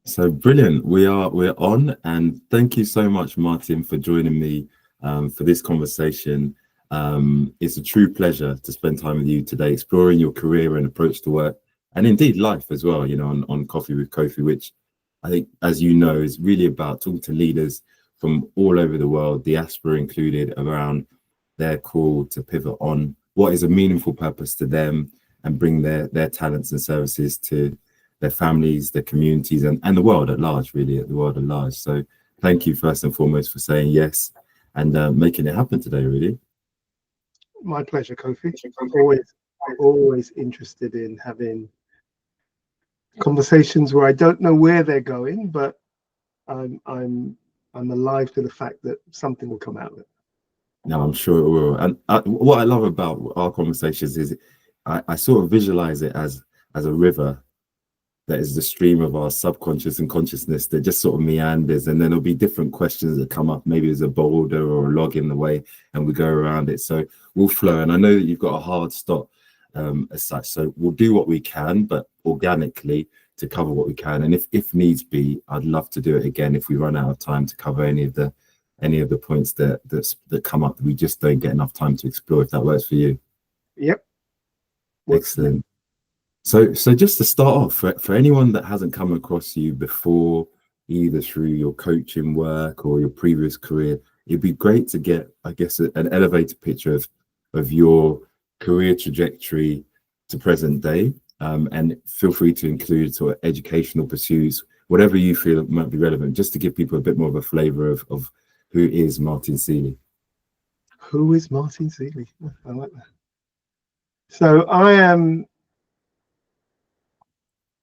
So brilliant. We're on, and thank you so much, Martin, for joining me for this conversation. It's a true pleasure to spend time with you today, exploring your career and approach to work, and indeed life as well. On Coffee with Kofi, which I think, as you know, is really about talking to leaders from all over the world, diaspora included, around their call to pivot on what is a meaningful purpose to them and bring their talents and services to their families, their communities, and the world at large, really, the world at large. So thank you first and foremost for saying yes and making it happen today, really. My pleasure, Kofi. Always interested in having conversations where I don't know where they're going, but I'm alive to the fact that something will come out of it. No, I'm sure it will. And what I love about our conversations is I sort of visualize it as a river that is the stream of our subconscious and consciousness that just sort of meanders, and then there'll be different questions that come up. Maybe there's a boulder or a log in the way, and we go around it. So we'll flow. And I know that you've got a hard stop as such. So we'll do what we can, but organically to cover what we can. And if needs be, I'd love to do it again if we run out of time to cover any of the points that come up that we just don't get enough time to explore, if that works for you. Yep. Excellent. So just to start off, for anyone that hasn't come across you before, either through your coaching work or your previous career, it'd be great to get, I guess, an elevator picture of your career trajectory to present day. And feel free to include sort of educational pursuits, whatever you feel might be relevant, just to give people a bit more of a flavor of who is Martin Seeley. Who is Martin Seeley? I like that. So I am.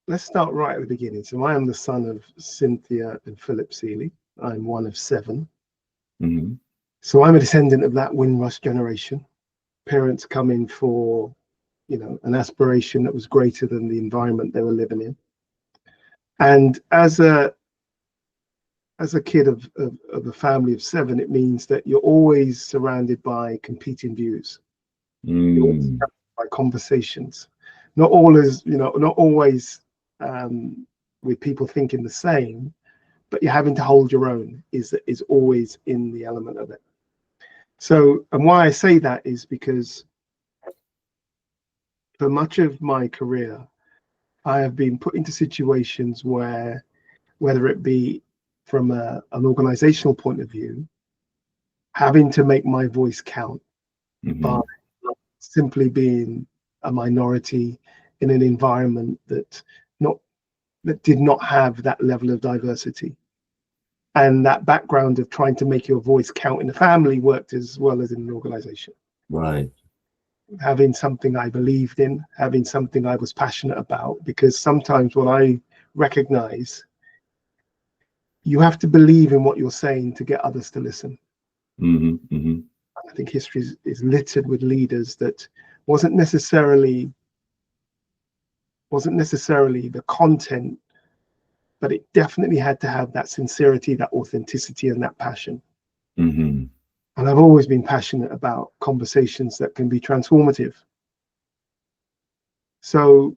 Let's start right at the beginning. So I am the son of Cynthia and Philip Seeley. I'm one of 7. Mm-hmm. So I'm a descendant of that Windrush generation. Parents coming for, an aspiration that was greater than the environment they were living in. And as a kid of a family of 7, it means that you're always surrounded by competing views. You're always surrounded by conversations. Not always with people thinking the same, but you're having to hold your own is always in the element of it. So, and why I say that is because for much of my career, I have been put into situations where, whether it be from an organizational point of view, having to make my voice count by simply being a minority in an environment that did not have that level of diversity. And that background of trying to make your voice count in the family worked as well as in an organization. Right. Having something I believed in, having something I was passionate about, because sometimes what I recognize, you have to believe in what you're saying to get others to listen. Mm-hmm. Mm-hmm. I think history is littered with leaders that wasn't necessarily the content, but it definitely had to have that sincerity, that authenticity, and that passion. Mm-hmm. And I've always been passionate about conversations that can be transformative. So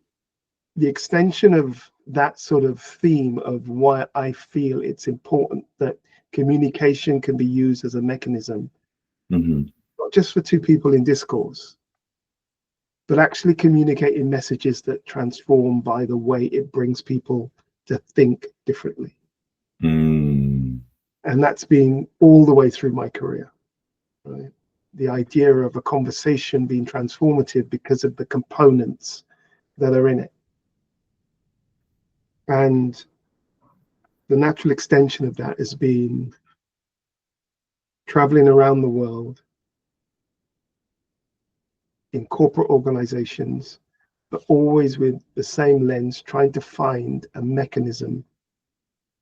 the extension of that sort of theme of why I feel it's important that communication can be used as a mechanism, not just for 2 people in discourse, but actually communicating messages that transform by the way it brings people to think differently. And that's been all the way through my career. Right? The idea of a conversation being transformative because of the components that are in it. And the natural extension of that has been traveling around the world in corporate organizations, but always with the same lens, trying to find a mechanism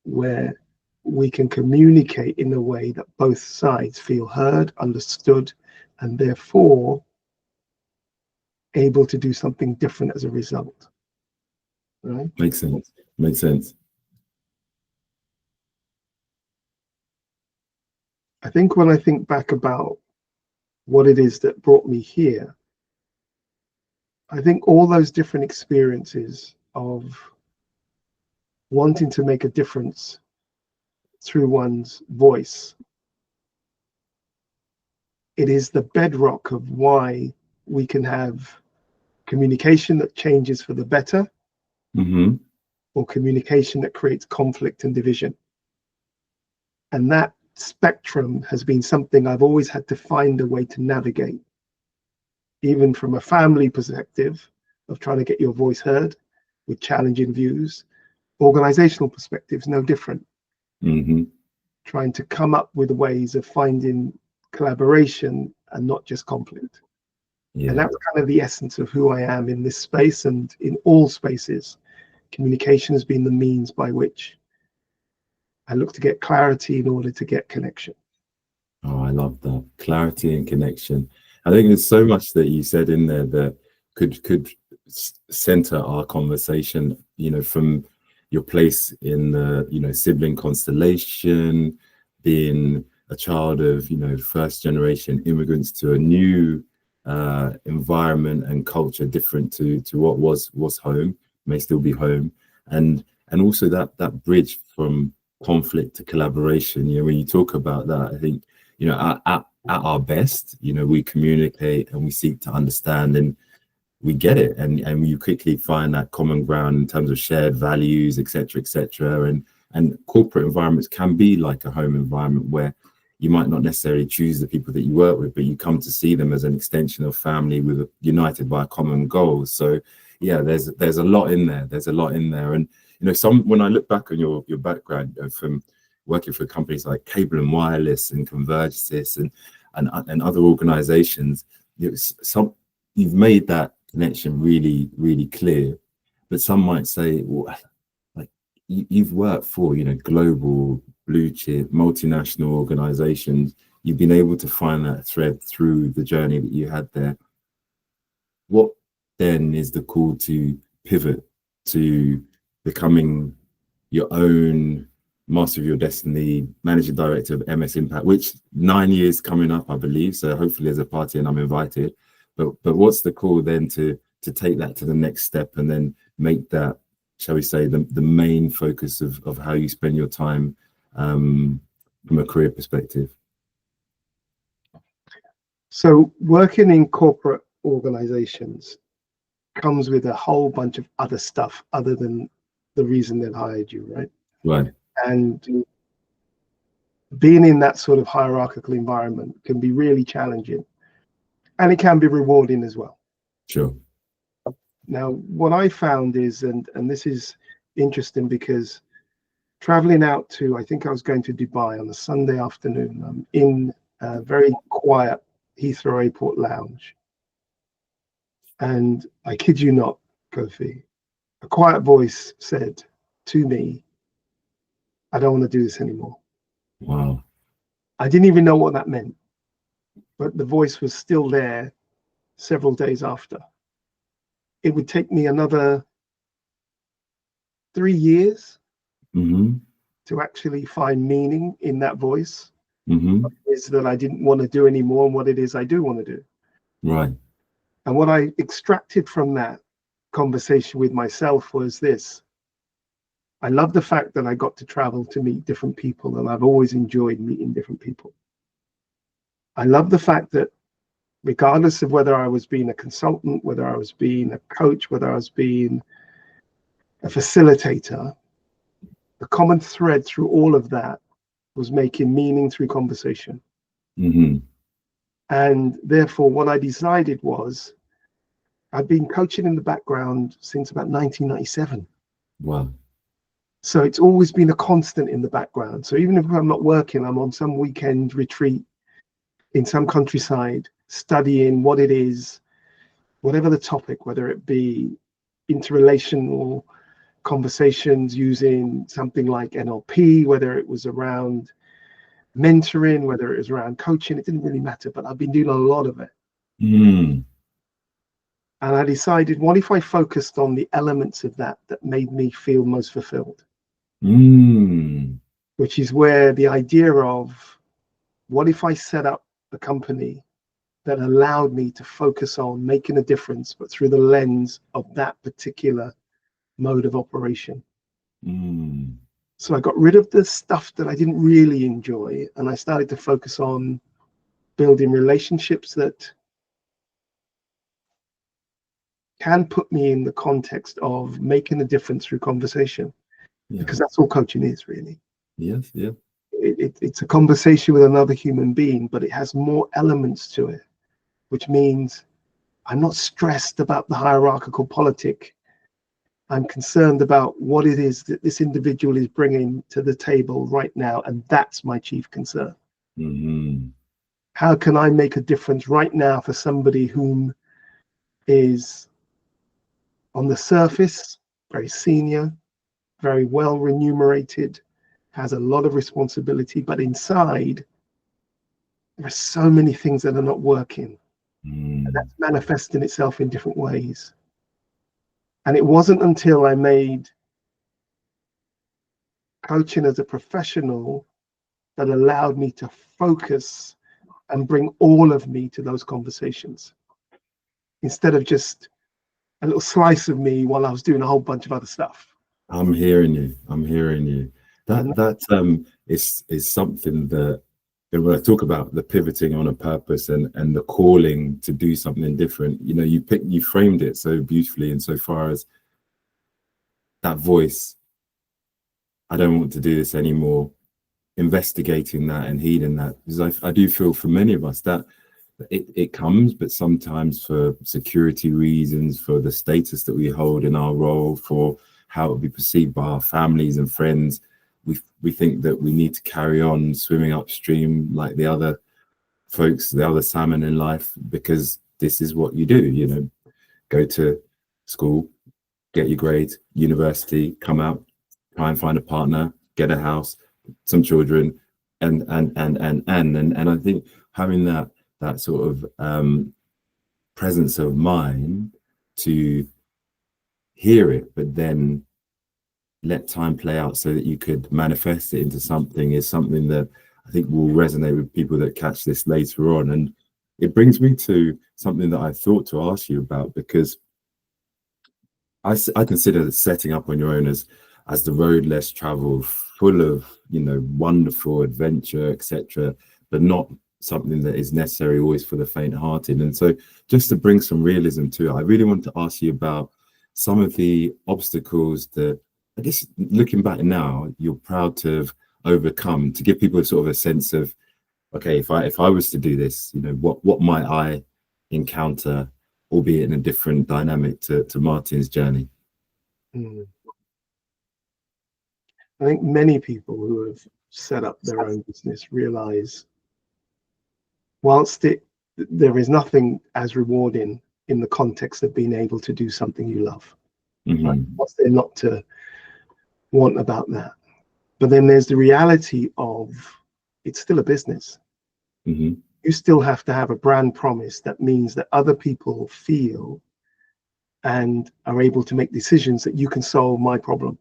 where we can communicate in a way that both sides feel heard, understood, and therefore able to do something different as a result. Right? Makes sense. I think when I think back about what it is that brought me here, I think all those different experiences of wanting to make a difference through one's voice. It is the bedrock of why we can have communication that changes for the better, or communication that creates conflict and division. And that spectrum has been something I've always had to find a way to navigate, even from a family perspective of trying to get your voice heard with challenging views. Organizational perspectives, no different. Trying to come up with ways of finding collaboration and not just conflict. And that's kind of the essence of who I am in this space and in all spaces. Communication has been the means by which I look to get clarity in order to get connection. Oh, I love that. Clarity and connection. I think there's so much that you said in there that could center our conversation, from your place in the, sibling constellation, being a child of, first generation immigrants to a new environment and culture different to what was home, may still be home, and also that bridge from conflict to collaboration. When you talk about that, I think, at our best, we communicate and we seek to understand, and we get it, and you quickly find that common ground in terms of shared values, etc. And corporate environments can be like a home environment where you might not necessarily choose the people that you work with, but you come to see them as an extension of family united by a common goal. So yeah, there's a lot in there. And when I look back on your background, from working for companies like Cable and Wireless and Convergesys and other organizations, you've made that connection really, really clear. But some might say, well, like, you've worked for, global blue chip multinational organizations. You've been able to find that thread through the journey that you had there. What then is the call to pivot to becoming your own master of your destiny, managing director of MS Impact, which 9 years coming up, I believe. So hopefully there's a party and I'm invited. But what's the call then to take that to the next step and then make that, shall we say, the main focus of how you spend your time from a career perspective? So working in corporate organizations comes with a whole bunch of other stuff other than the reason they hired you, right? Right. And being in that sort of hierarchical environment can be really challenging, and it can be rewarding as well. Sure. Now, what I found is, and this is interesting because traveling out to, I think I was going to Dubai on a Sunday afternoon, I'm in a very quiet Heathrow Airport lounge. And I kid you not, Kofi, a quiet voice said to me, I don't want to do this anymore. Wow. I didn't even know what that meant, but the voice was still there several days after. It would take me another 3 years to actually find meaning in that voice. What it is that I didn't want to do anymore and what it is I do want to do. Right. And what I extracted from that conversation with myself was this. I love the fact that I got to travel to meet different people, and I've always enjoyed meeting different people. I love the fact that regardless of whether I was being a consultant, whether I was being a coach, whether I was being a facilitator, the common thread through all of that was making meaning through conversation. And therefore, what I decided was, I've been coaching in the background since about 1997. Wow. So it's always been a constant in the background. So even if I'm not working, I'm on some weekend retreat in some countryside, studying what it is, whatever the topic, whether it be interrelational conversations using something like NLP, whether it was around mentoring, whether it was around coaching, it didn't really matter, but I've been doing a lot of it. And I decided, what if I focused on the elements of that made me feel most fulfilled? Which is where the idea of, what if I set up a company that allowed me to focus on making a difference, but through the lens of that particular mode of operation? Mm. So I got rid of the stuff that I didn't really enjoy, and I started to focus on building relationships that can put me in the context of making a difference through conversation, Yeah. because that's all coaching is, really. Yes. Yeah. It's a conversation with another human being, but it has more elements to it, which means I'm not stressed about the hierarchical politic. I'm concerned about what it is that this individual is bringing to the table right now, and that's my chief concern. Mm-hmm. How can I make a difference right now for somebody whom is on the surface very senior, very well remunerated, has a lot of responsibility, but inside there are so many things that are not working. And Mm. that's manifesting itself in different ways. And it wasn't until I made coaching as a professional that allowed me to focus and bring all of me to those conversations, instead of just a little slice of me while I was doing a whole bunch of other stuff. I'm hearing you. I'm hearing you. And That is something that, and when I talk about the pivoting on a purpose and the calling to do something different, you framed it so beautifully insofar as that voice. I don't want to do this anymore. Investigating that and heeding that, because I do feel for many of us that it comes, but sometimes for security reasons, for the status that we hold in our role, for how it will be perceived by our families and friends, we think that we need to carry on swimming upstream like the other folks, the other salmon in life, because this is what you do. Go to school, get your grades, university, come out, try and find a partner, get a house, some children, and I think having that sort of presence of mind to hear it, but then let time play out so that you could manifest it into something, is something that I think will resonate with people that catch this later on. And it brings me to something that I thought to ask you about, because I consider setting up on your own as the road less traveled, full of wonderful adventure, etc., but not something that is necessary always for the faint-hearted. And so, just to bring some realism to it, I really want to ask you about some of the obstacles that, I guess, looking back now, you're proud to have overcome, to give people sort of a sense of, okay, if I was to do this, what might I encounter, albeit in a different dynamic to Martin's journey. I think many people who have set up their own business realize, whilst there is nothing as rewarding in the context of being able to do something you love, right? Mm-hmm. What's there not to want about that? But then there's the reality of, it's still a business. Mm-hmm. You still have to have a brand promise that means that other people feel and are able to make decisions that you can solve my problem.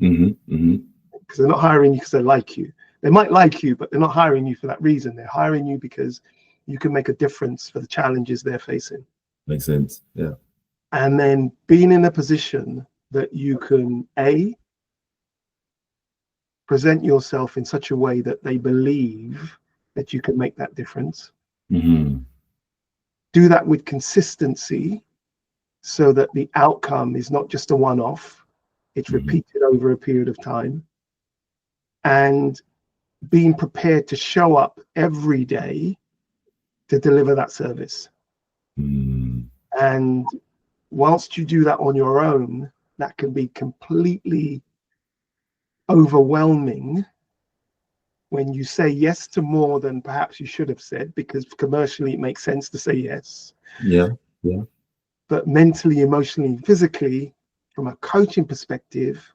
Mm-hmm. Mm-hmm. Because they're not hiring you because they like you. They might like you, but they're not hiring you for that reason. They're hiring you because you can make a difference for the challenges they're facing. Makes sense. Yeah. And then being in a position that you can, A, present yourself in such a way that they believe that you can make that difference. Mm-hmm. Do that with consistency so that the outcome is not just a one-off, it's Mm-hmm. repeated over a period of time. And being prepared to show up every day to deliver that service. Mm-hmm. And whilst you do that on your own, that can be completely overwhelming when you say yes to more than perhaps you should have said, because commercially it makes sense to say yes. Yeah. Yeah. But mentally, emotionally, physically, from a coaching perspective,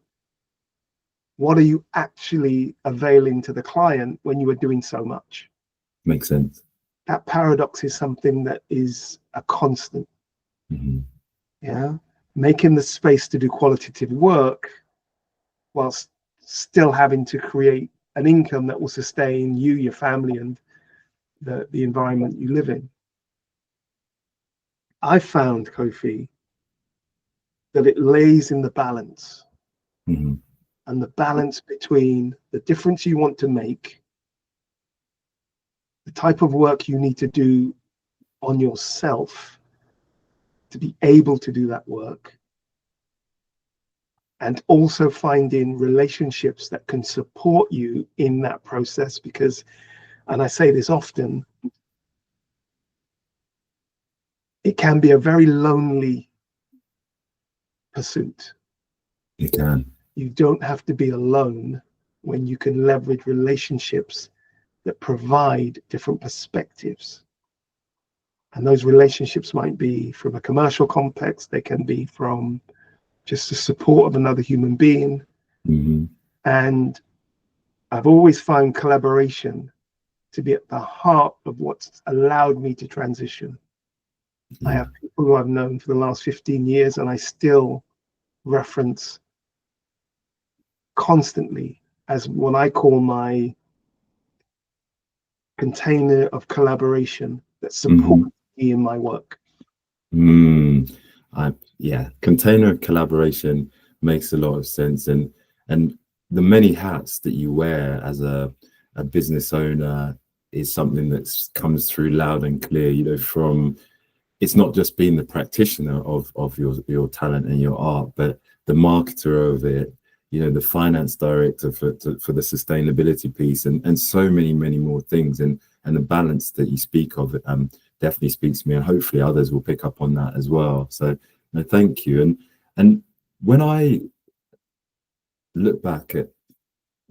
what are you actually availing to the client when you are doing so much? Makes sense. That paradox is something that is a constant. Mm-hmm. Yeah, making the space to do qualitative work whilst still having to create an income that will sustain you, your family, and the environment you live in. I found, Kofi, that it lays in the balance Mm-hmm. and the balance between the difference you want to make, the type of work you need to do on yourself to be able to do that work, and also finding relationships that can support you in that process. Because, and I say this often, it can be a very lonely pursuit. It can. You don't have to be alone when you can leverage relationships that provide different perspectives. And those relationships might be from a commercial context, they can be from just the support of another human being. Mm-hmm. And I've always found collaboration to be at the heart of what's allowed me to transition. Yeah. I have people who I've known for the last 15 years, and I still reference constantly as what I call my container of collaboration that supports me in my work. Yeah, container of collaboration makes a lot of sense, and the many hats that you wear as a business owner is something that comes through loud and clear. You know, from it's not just being the practitioner of your talent and your art, but the marketer of it. You know, the finance director for the sustainability piece, and so many more things, and the balance that you speak of definitely speaks to me, and hopefully others will pick up on that as well. So no, thank you. And when I look back at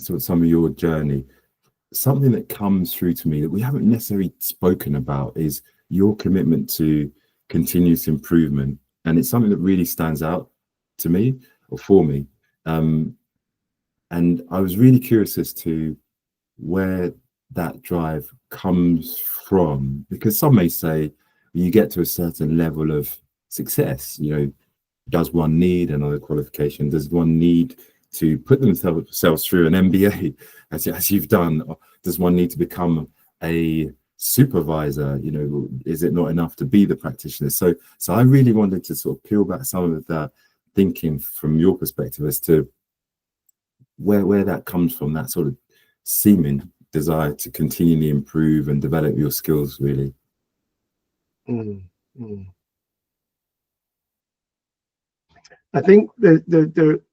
sort of some of your journey, something that comes through to me that we haven't necessarily spoken about is your commitment to continuous improvement, and it's something that really stands out to me, or for me. And I was really curious as to where that drive comes from, because some may say when you get to a certain level of success, you know, does one need another qualification? Does one need to put themselves through an MBA, as you've done? Or does one need to become a supervisor? You know, is it not enough to be the practitioner? So I really wanted to sort of peel back some of that thinking from your perspective as to where that comes from, that sort of seeming desire to continually improve and develop your skills, really. I think there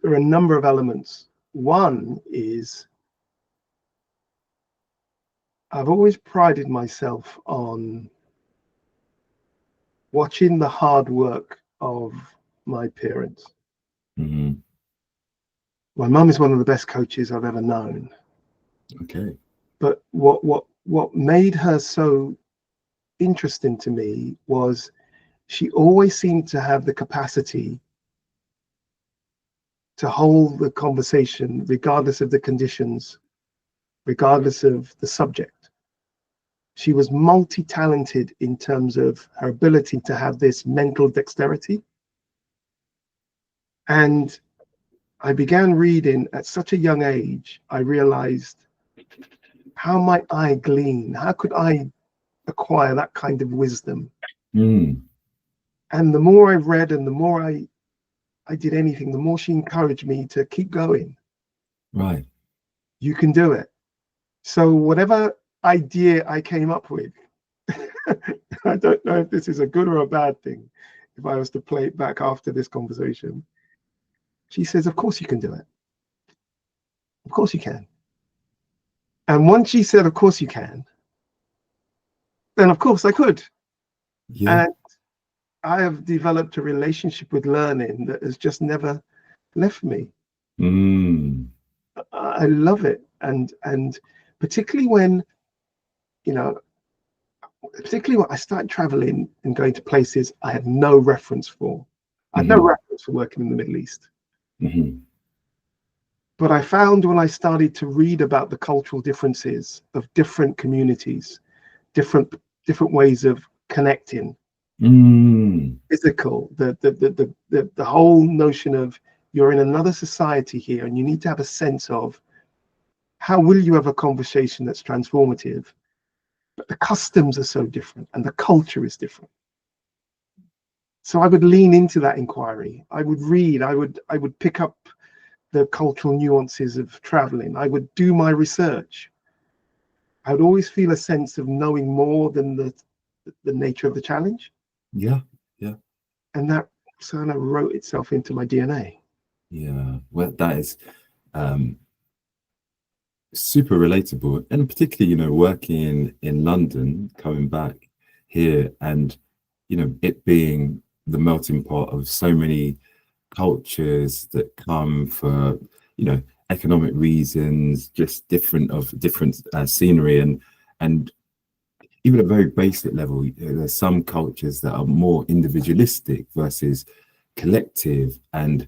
are a number of elements. One is I've always prided myself on watching the hard work of my parents. My mum is one of the best coaches I've ever known. Okay. But what made her so interesting to me was she always seemed to have the capacity to hold the conversation regardless of the conditions, regardless of the subject. She was multi-talented in terms of her ability to have this mental dexterity. And I began reading at such a young age. I realized, how might I glean? How could I acquire that kind of wisdom? And the more I read and the more I did anything, the more she encouraged me to keep going. Right. You can do it. So whatever idea I came up with, I don't know if this is a good or a bad thing, if I was to play it back after this conversation. She says, of course you can do it. Of course you can. And once she said, of course you can, then of course I could. Yeah. And I have developed a relationship with learning that has just never left me. I love it. And particularly when, you know, particularly when I started traveling and going to places I had no reference for. I had no reference for working in the Middle East. But I found when I started to read about the cultural differences of different communities, different ways of connecting, physical, the whole notion of you're in another society here and you need to have a sense of how will you have a conversation that's transformative, but the customs are so different and the culture is different. So I would lean into that inquiry. I would read, I would pick up the cultural nuances of traveling. I would do my research. I would always feel a sense of knowing more than the nature of the challenge. Yeah, yeah, And that kind of wrote itself into my DNA. yeah. Well, that is super relatable, and particularly, working in London, coming back here, and it being the melting pot of so many cultures that come for economic reasons, just different scenery, and even at a very basic level, there's some cultures that are more individualistic versus collective, and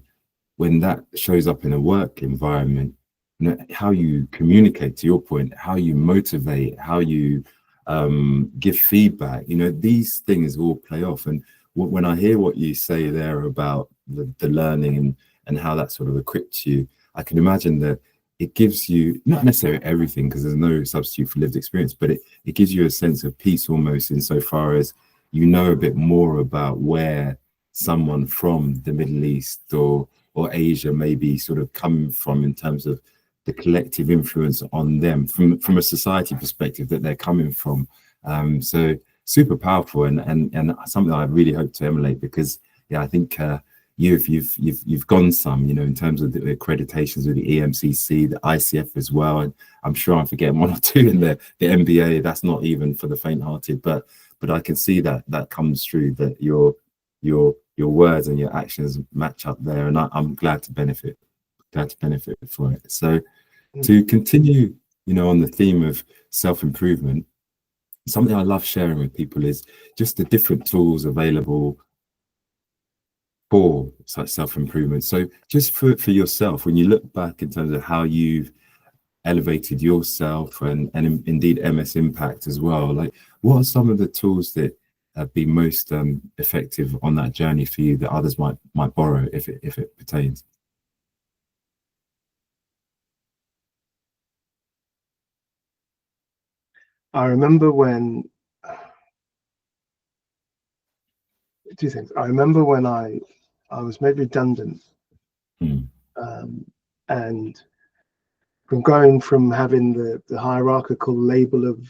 when that shows up in a work environment, how you communicate, to your point, how you motivate, how you give feedback, these things all play off. And when I hear what you say there about the learning and how that sort of equips you, I can imagine that it gives you not necessarily everything, because there's no substitute for lived experience, but it gives you a sense of peace almost, insofar as a bit more about where someone from the Middle East or Asia may be sort of coming from, in terms of the collective influence on them from a society perspective that they're coming from. So super powerful, and something I really hope to emulate, because I think you've gone some, in terms of the accreditations with the EMCC, the ICF as well, and I'm sure I'm forgetting one or two in the MBA. That's not even for the faint-hearted, but I can see that comes through, that your words and your actions match up there, and I'm glad to benefit for it. So to continue, on the theme of self-improvement, something I love sharing with people is just the different tools available for such self-improvement. So just for yourself, when you look back in terms of how you've elevated yourself and indeed MS Impact as well, like, what are some of the tools that have been most effective on that journey for you that others might borrow, if it pertains? I remember when two things. I remember when I was made redundant, and from going from having the hierarchical label of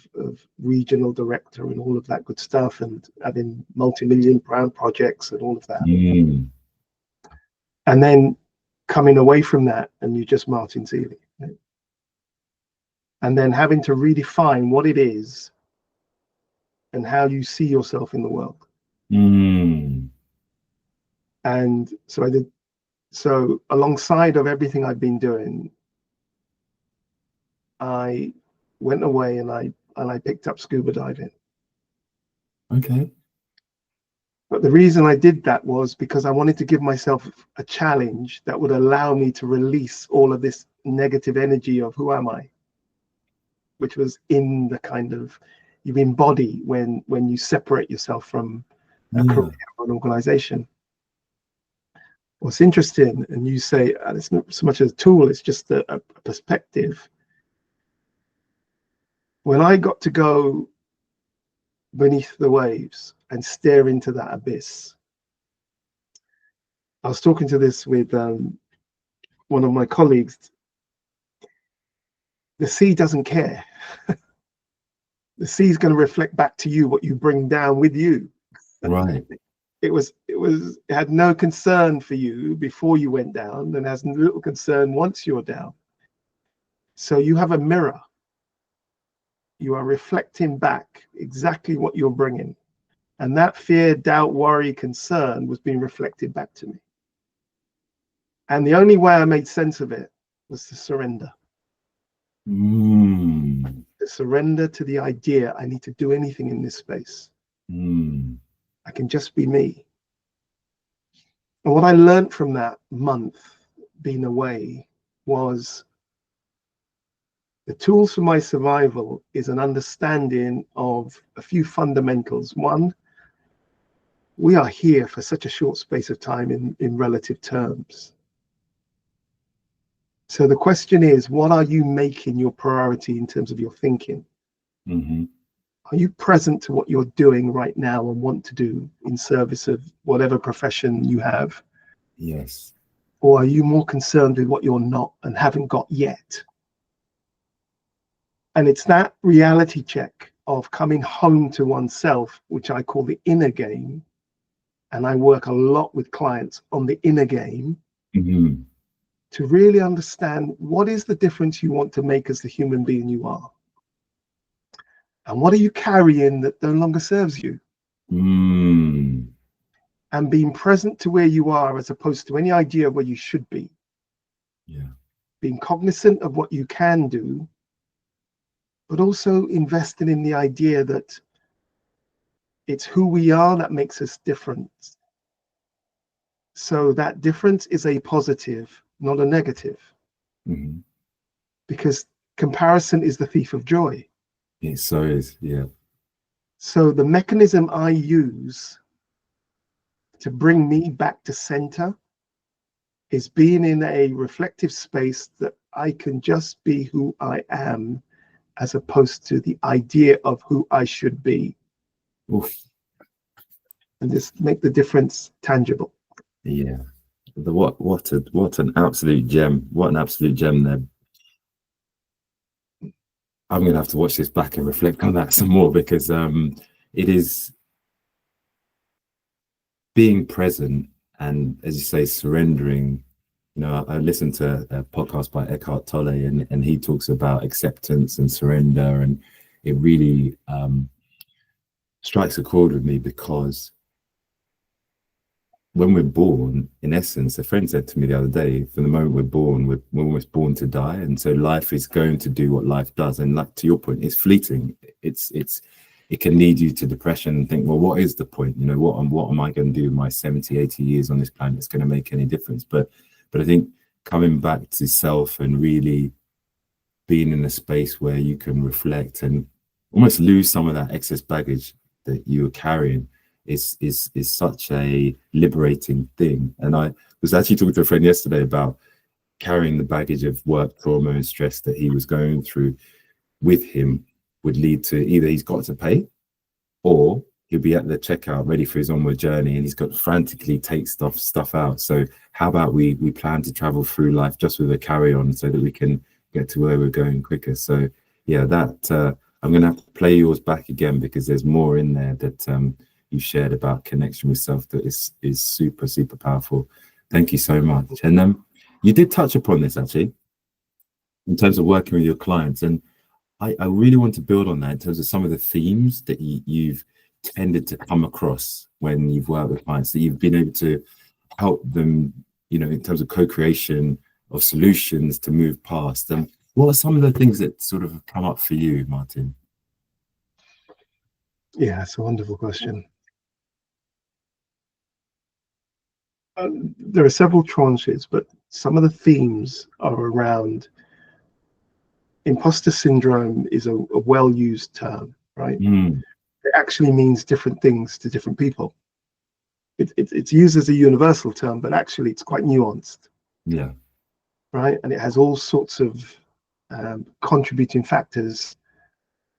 regional director and all of that good stuff, and having multi-million-pound projects and all of that, and then coming away from that and you're just Martin Seeley, right? And then having to redefine what it is and how you see yourself in the world. And so I did. So alongside of everything I've been doing, I went away and I picked up scuba diving. Okay. But the reason I did that was because I wanted to give myself a challenge that would allow me to release all of this negative energy of who am I, which was in the kind of, you embody when you separate yourself from a career or an organization. What's interesting, and you say it's not so much a tool, it's just a perspective. When I got to go beneath the waves and stare into that abyss, I was talking to this with one of my colleagues. The sea doesn't care. The sea is going to reflect back to you what you bring down with you. Right. It had no concern for you before you went down, and has little concern once you're down. So you have a mirror. You are reflecting back exactly what you're bringing. And that fear, doubt, worry, concern was being reflected back to me. And the only way I made sense of it was to surrender. To surrender to the idea I need to do anything in this space. I can just be me. And what I learned from that month being away was the tools for my survival is an understanding of a few fundamentals. One, we are here for such a short space of time in relative terms. So the question is, what are you making your priority in terms of your thinking? Are you present to what you're doing right now and want to do in service of whatever profession you have? Yes. Or are you more concerned with what you're not and haven't got yet? And it's that reality check of coming home to oneself, which I call the inner game. And I work a lot with clients on the inner game to really understand what is the difference you want to make as the human being you are. And what are you carrying that no longer serves you? And being present to where you are as opposed to any idea of where you should be. Yeah. Being cognizant of what you can do, but also investing in the idea that it's who we are that makes us different. So that difference is a positive, not a negative. Because comparison is the thief of joy. It so is, yeah. So the mechanism I use to bring me back to center is being in a reflective space that I can just be who I am, as opposed to the idea of who I should be. Oof. And just make the difference tangible. Yeah. What an absolute gem. What an absolute gem there. I'm gonna have to watch this back and reflect on that some more, because it is being present and, as you say, surrendering. You know, I listened to a podcast by Eckhart Tolle, and he talks about acceptance and surrender, and it really strikes a chord with me, because when we're born, in essence, a friend said to me the other day, from the moment we're born, we're almost born to die, and so life is going to do what life does. And like, to your point, it's fleeting. It can lead you to depression and think, well, what is the point? You know, what am I going to do in my 70, 80 years on this planet that's going to make any difference? But I think coming back to self and really being in a space where you can reflect and almost lose some of that excess baggage that you're carrying is such a liberating thing. And I was actually talking to a friend yesterday about carrying the baggage of work trauma and stress that he was going through with him would lead to either he's got to pay, or he'll be at the checkout ready for his onward journey and he's got to frantically take stuff out. So how about we plan to travel through life just with a carry-on so that we can get to where we're going quicker. So yeah, that I'm going to have to play yours back again, because there's more in there that you shared about connection with self that is super, super powerful. Thank you so much. And you did touch upon this actually in terms of working with your clients, and I really want to build on that in terms of some of the themes that you've tended to come across when you've worked with clients, that you've been able to help them, you know, in terms of co-creation of solutions to move past. And what are some of the things that sort of come up for you, Martin? Yeah, it's a wonderful question. There are several tranches, but some of the themes are around imposter syndrome is a well-used term, right? It actually means different things to different people. It's used as a universal term, but actually it's quite nuanced. Yeah. Right, and it has all sorts of contributing factors.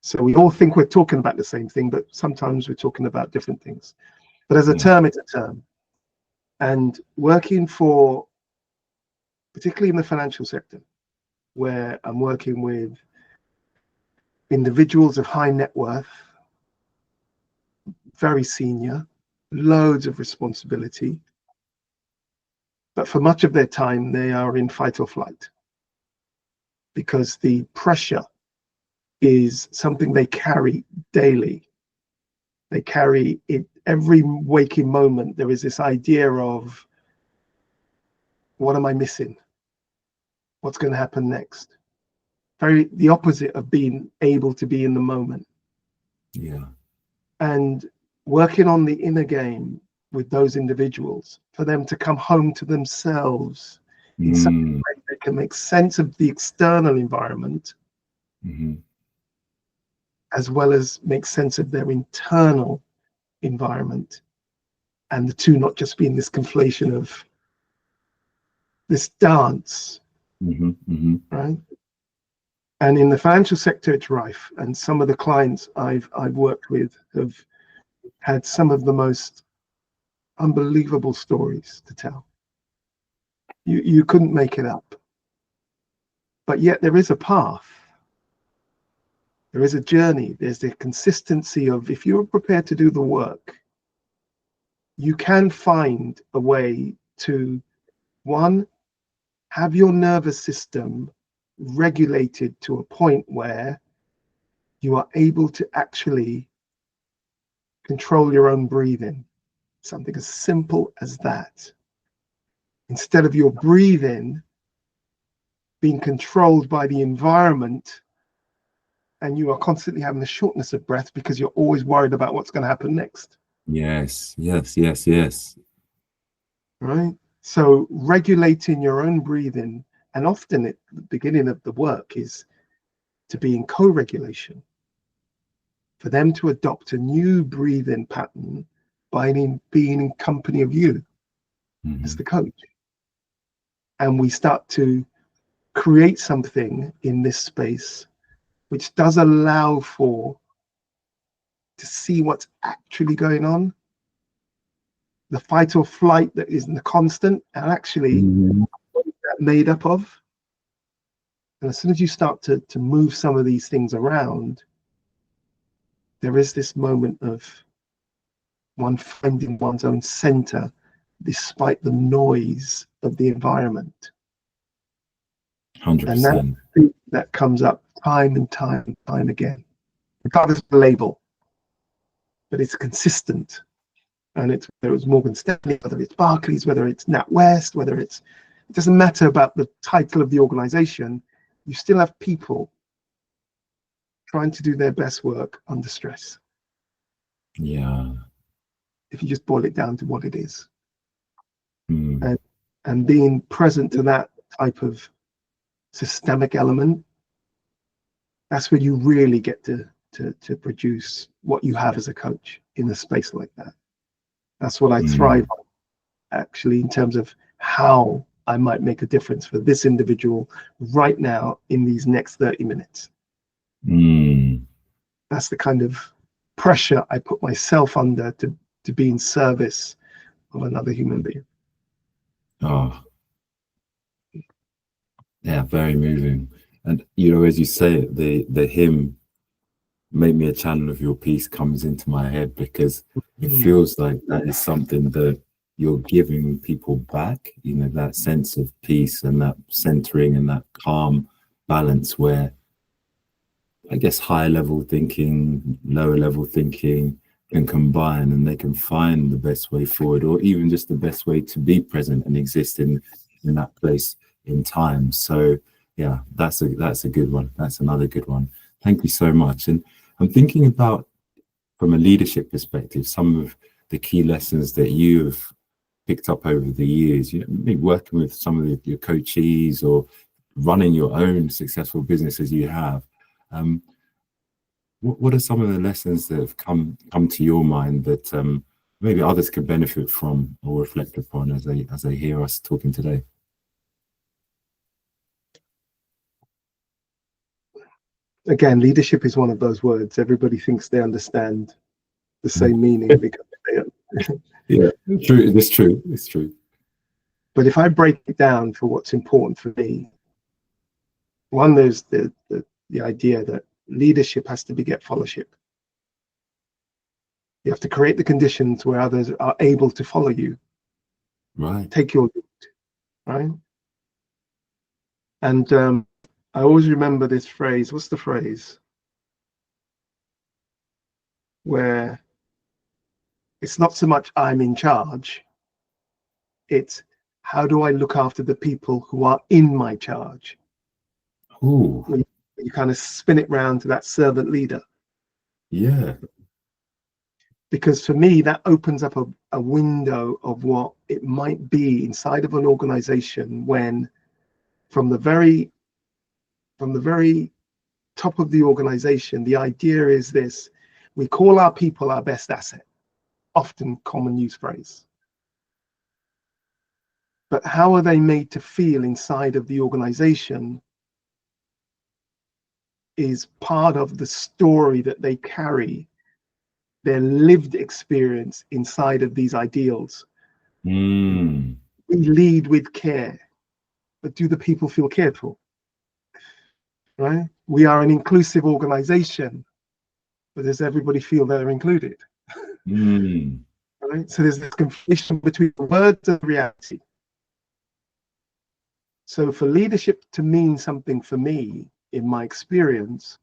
So we all think we're talking about the same thing, but sometimes we're talking about different things. But as a term, it's a term. And working for, particularly in the financial sector, where I'm working with individuals of high net worth, very senior, loads of responsibility, but for much of their time, they are in fight or flight, because the pressure is something they carry daily. They carry it every waking moment. There is this idea of, what am I missing? What's going to happen next? Very the opposite of being able to be in the moment. Yeah. And working on the inner game with those individuals, for them to come home to themselves in such a way they can make sense of the external environment, as well as make sense of their internal environment, and the two not just being this conflation of this dance, right? And in the financial sector, it's rife. And some of the clients I've worked with have had some of the most unbelievable stories to tell. You couldn't make it up. But yet there is a path. There is a journey. There's the consistency of, if you're prepared to do the work, you can find a way to, one, have your nervous system regulated to a point where you are able to actually control your own breathing. Something as simple as that. Instead of your breathing being controlled by the environment, and you are constantly having a shortness of breath because you're always worried about what's going to happen next. Yes, yes, yes, yes. Right? So regulating your own breathing, and often at the beginning of the work is to be in co-regulation, for them to adopt a new breathing pattern by being in company of you as the coach. And we start to create something in this space which does allow for to see what's actually going on, the fight or flight that isn't the constant, and actually what is that made up of. And as soon as you start to move some of these things around, there is this moment of one finding one's own center despite the noise of the environment. 100%. And that thing that comes up time and time and time again, regardless of the label, but it's consistent. And it's, whether it's Morgan Stanley, whether it's Barclays, whether it's NatWest, whether it's, it doesn't matter about the title of the organization, you still have people trying to do their best work under stress. Yeah. If you just boil it down to what it is. And being present to that type of systemic element, that's where you really get to produce what you have as a coach in a space like that. That's what I thrive on, actually, in terms of how I might make a difference for this individual right now in these next 30 minutes. That's the kind of pressure I put myself under to be in service of another human being. Oh, yeah, very moving. And as you say it, the hymn "Make Me a Channel of Your Peace" comes into my head, because it feels like that is something that you're giving people back, that sense of peace and that centering and that calm balance where, I guess, higher level thinking, lower level thinking can combine, and they can find the best way forward, or even just the best way to be present and exist in that place in time. So yeah, that's a good one. That's another good one. Thank you so much. And I'm thinking about, from a leadership perspective, some of the key lessons that you've picked up over the years, maybe working with some of your coachees or running your own successful business as you have. What are some of the lessons that have come to your mind that maybe others could benefit from or reflect upon as they hear us talking today? Again, leadership is one of those words everybody thinks they understand the same meaning because they don't. Yeah, true. It's true. It's true. But if I break it down for what's important for me, one, there's the idea that leadership has to beget followership. You have to create the conditions where others are able to follow you. Right. Take your lead. Right. And I always remember this phrase. What's the phrase? Where it's not so much I'm in charge, it's how do I look after the people who are in my charge? Ooh. You kind of spin it round to that servant leader. Yeah. Because for me, that opens up a window of what it might be inside of an organization when from the very top of the organization, the idea is this: we call our people our best asset, often common use phrase. But how are they made to feel inside of the organization is part of the story that they carry, their lived experience inside of these ideals. We lead with care. but do the people feel cared for? Right? We are an inclusive organization, but does everybody feel they're included? Right? So there's this conflation between the words and reality. So for leadership to mean something for me, in my experience,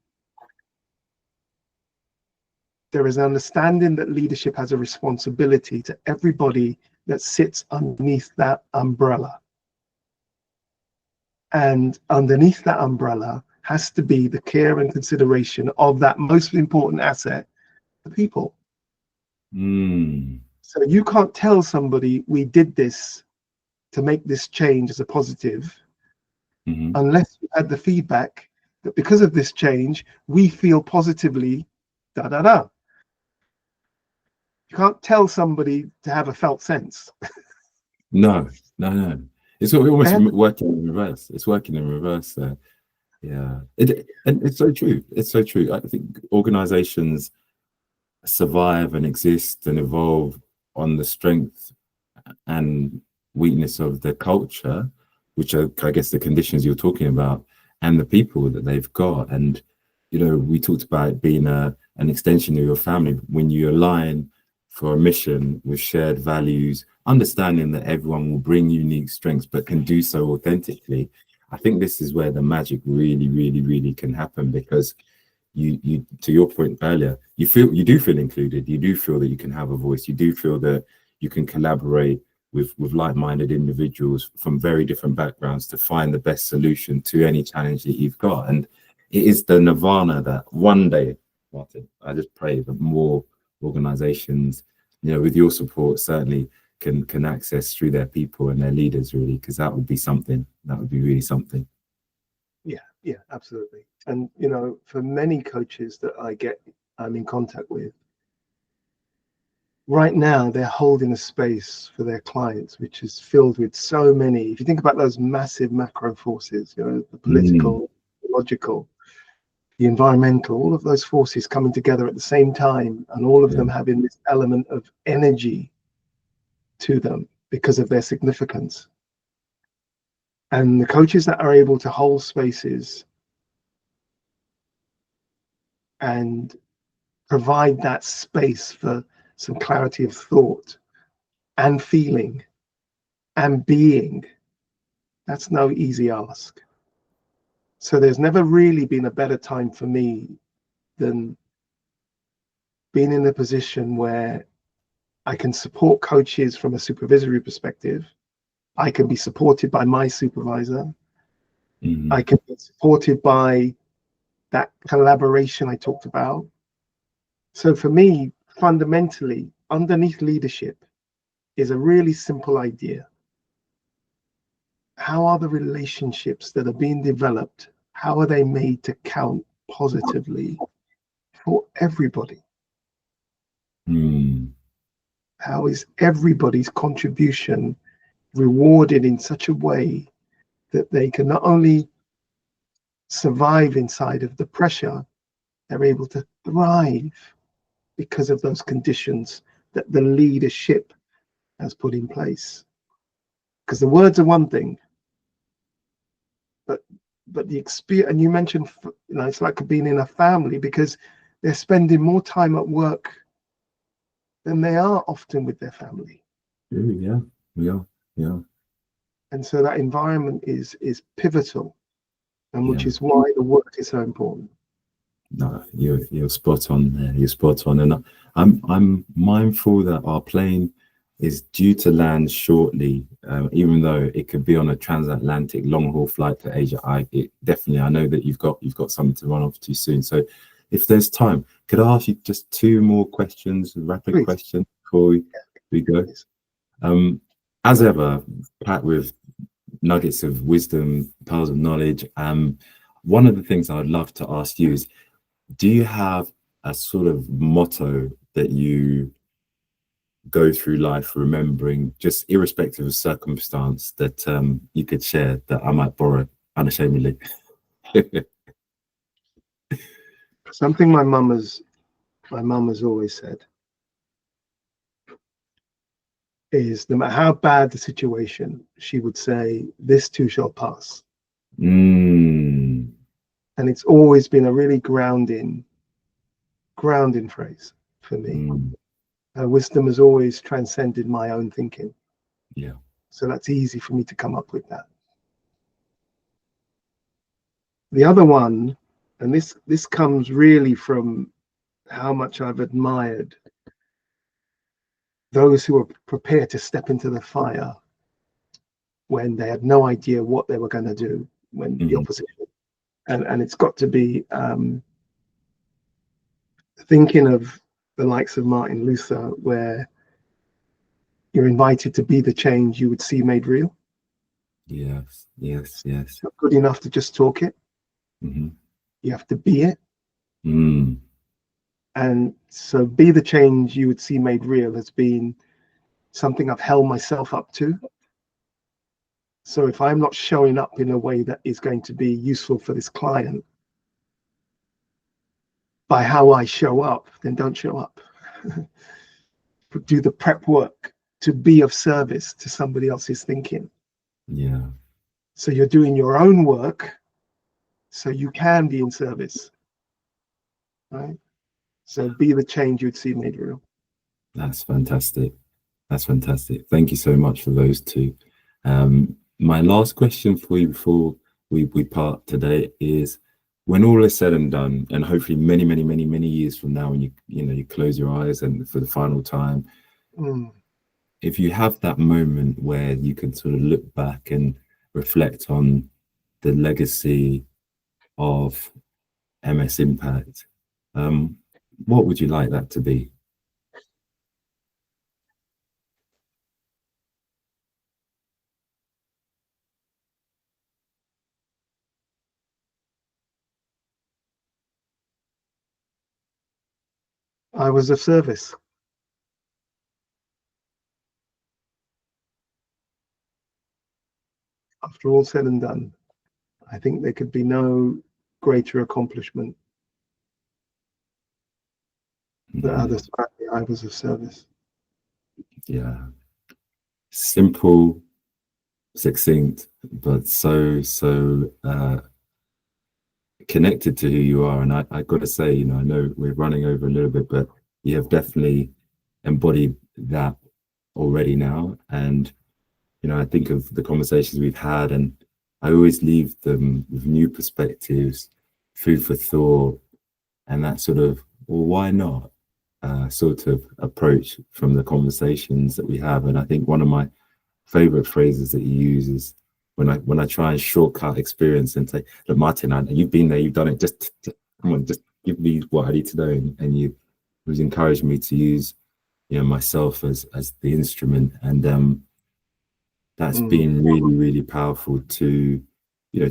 there is an understanding that leadership has a responsibility to everybody that sits underneath that umbrella. And underneath that umbrella has to be the care and consideration of that most important asset, the people. So you can't tell somebody we did this to make this change as a positive unless you had the feedback that because of this change, we feel positively, da da da. You can't tell somebody to have a felt sense. No. It's almost working in reverse. It's working in reverse there. Yeah. And it's so true. It's so true. I think organizations survive and exist and evolve on the strength and weakness of the culture, which are, I guess, the conditions you're talking about, and the people that they've got. And, we talked about it being an extension of your family. When you align for a mission with shared values, understanding that everyone will bring unique strengths, but can do so authentically, I think this is where the magic really, really, really can happen, because you to your point earlier, you do feel included. You do feel that you can have a voice. You do feel that you can collaborate with like-minded individuals from very different backgrounds to find the best solution to any challenge that you've got. And it is the nirvana that one day, Martin, I just pray that more organizations, with your support, certainly can access through their people and their leaders, really, because that would be something. That would be really something. Yeah, absolutely. And for many coaches that I'm in contact with right now, they're holding a space for their clients which is filled with so many, if you think about those massive macro forces, the political, the logical, the environmental, all of those forces coming together at the same time, and all of them having this element of energy to them because of their significance. And the coaches that are able to hold spaces and provide that space for some clarity of thought and feeling and being, that's no easy ask. So there's never really been a better time for me than being in a position where I can support coaches from a supervisory perspective. I can be supported by my supervisor. I can be supported by that collaboration I talked about. So for me, fundamentally, underneath leadership is a really simple idea. How are the relationships that are being developed, how are they made to count positively for everybody? How is everybody's contribution rewarded in such a way that they can not only survive inside of the pressure, they're able to thrive because of those conditions that the leadership has put in place? Because the words are one thing, but the experience, and you mentioned, it's like being in a family, because they're spending more time at work than they are often with their family. Yeah. And so that environment is pivotal, and which is why the work is so important. No, you're spot on there. You're spot on, and I'm mindful that our plane is due to land shortly. Even though it could be on a transatlantic long haul flight to Asia, I know that you've got something to run off to soon. So, if there's time, could I ask you just two more questions, rapid questions before we go? As ever, packed with nuggets of wisdom, pearls of knowledge. One of the things I would love to ask you is, do you have a sort of motto that you go through life remembering, just irrespective of circumstance, that you could share, that I might borrow unashamedly? Something my mum has always said: is no matter how bad the situation, she would say, "This too shall pass." Mm. And it's always been a really grounding phrase for me. Mm. Her wisdom has always transcended my own thinking. Yeah. So that's easy for me to come up with that. The other one, and this comes really from how much I've admired those who are prepared to step into the fire when they had no idea what they were going to do, when the Mm. opposition, and it's got to be thinking of the likes of Martin Luther, where you're invited to be the change you would see made real. Yes. Yes. It's Yes. not good enough to just talk it. Mm-hmm. You have to be it. Mm. And so be the change you would see made real has been something I've held myself up to. So if I'm not showing up in a way that is going to be useful for this client by how I show up, then don't show up. Do the prep work to be of service to somebody else's thinking. Yeah. So you're doing your own work so you can be in service, right? So be the change you'd see made real. That's fantastic. That's fantastic. Thank you so much for those two. My last question for you before we part today is, when all is said and done, and hopefully many, many, many, many years from now, when you close your eyes and for the final time, if you have that moment where you can sort of look back and reflect on the legacy of MS Impact, what would you like that to be? I was of service. After all said and done, I think there could be no greater accomplishment that Mhm. others I was of service. Yeah, simple, succinct, but so connected to who you are. And I got to say, I know we're running over a little bit, but you have definitely embodied that already now. And I think of the conversations we've had, and I always leave them with new perspectives, food for thought, and that sort of, well, why not, sort of approach from the conversations that we have. And I think one of my favorite phrases that you use is, when I try and shortcut experience and say, look, Martin, you've been there, you've done it, just come on, just give me what I need to know. And you was encouraging me to use myself as the instrument. And that's been really, really powerful to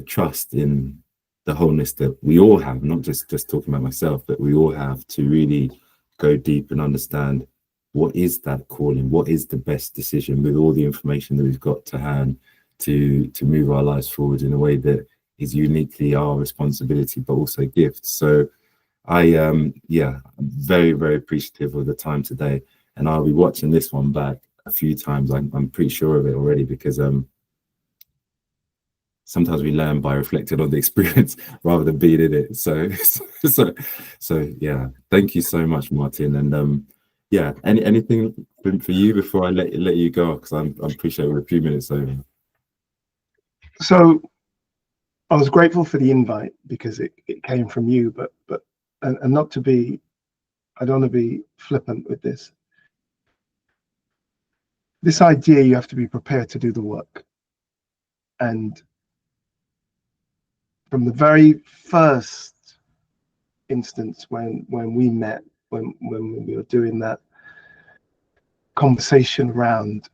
trust in the wholeness that we all have, not just talking about myself, but we all have, to really go deep and understand what is that calling, what is the best decision with all the information that we've got to hand to move our lives forward in a way that is uniquely our responsibility but also gift. So I'm very, very appreciative of the time today, and I'll be watching this one back a few times. I'm pretty sure of it already, because sometimes we learn by reflecting on the experience rather than being in it. So yeah, thank you so much, Martin. And yeah, anything for you before I let you go, because I'm pretty sure we're a few minutes over. So I was grateful for the invite because it came from you, but and not to be, I don't want to be flippant with this. This idea, you have to be prepared to do the work. And from the very first instance when we met, when we were doing that conversation around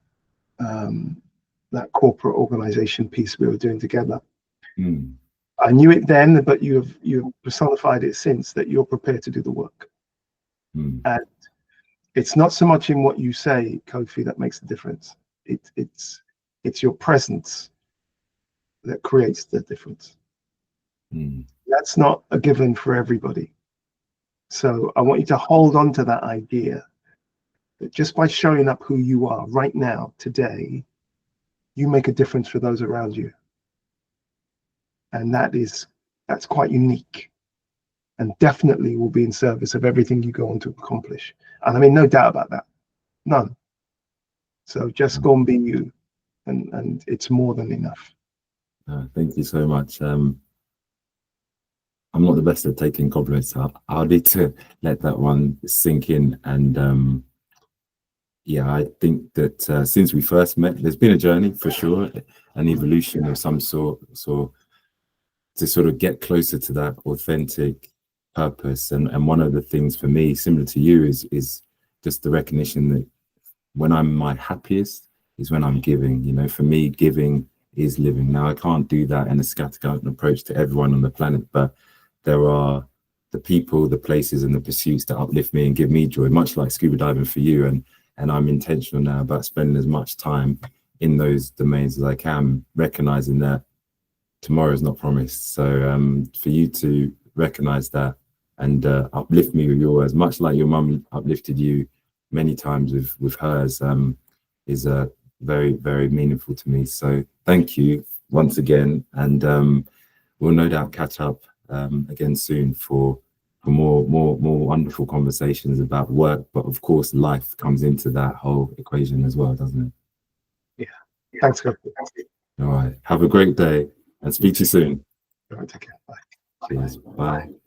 that corporate organization piece we were doing together, I knew it then, but you've personified it since, that you're prepared to do the work. And it's not so much in what you say, Kofi, that makes the difference. It's your presence that creates the difference. That's not a given for everybody. So I want you to hold on to that idea that just by showing up who you are right now, today, you make a difference for those around you. And that's quite unique, and definitely will be in service of everything you go on to accomplish. And I mean, no doubt about that, none. So just go and be you, and it's more than enough. Thank you so much. I'm not the best at taking compliments, so I'll need to let that one sink in. And yeah, I think that since we first met, there's been a journey for sure, an evolution of some sort, so to sort of get closer to that authentic purpose. And one of the things for me, similar to you, is just the recognition that when I'm my happiest is when I'm giving. You know, for me, giving is living. Now, I can't do that in a scattergun approach to everyone on the planet, but there are the people, the places, and the pursuits that uplift me and give me joy, much like scuba diving for you. And I'm intentional now about spending as much time in those domains as I can, recognizing that tomorrow is not promised. So for you to recognize that and uplift me with your words, much like your mum uplifted you many times with hers, is very, very meaningful to me. So thank you once again, and we'll no doubt catch up again soon for more wonderful conversations about work, but of course life comes into that whole equation as well, doesn't Yeah. Thanks, Kofi. it? All right, have a great day and speak to you soon. All right, take care. Bye. Cheers. Bye.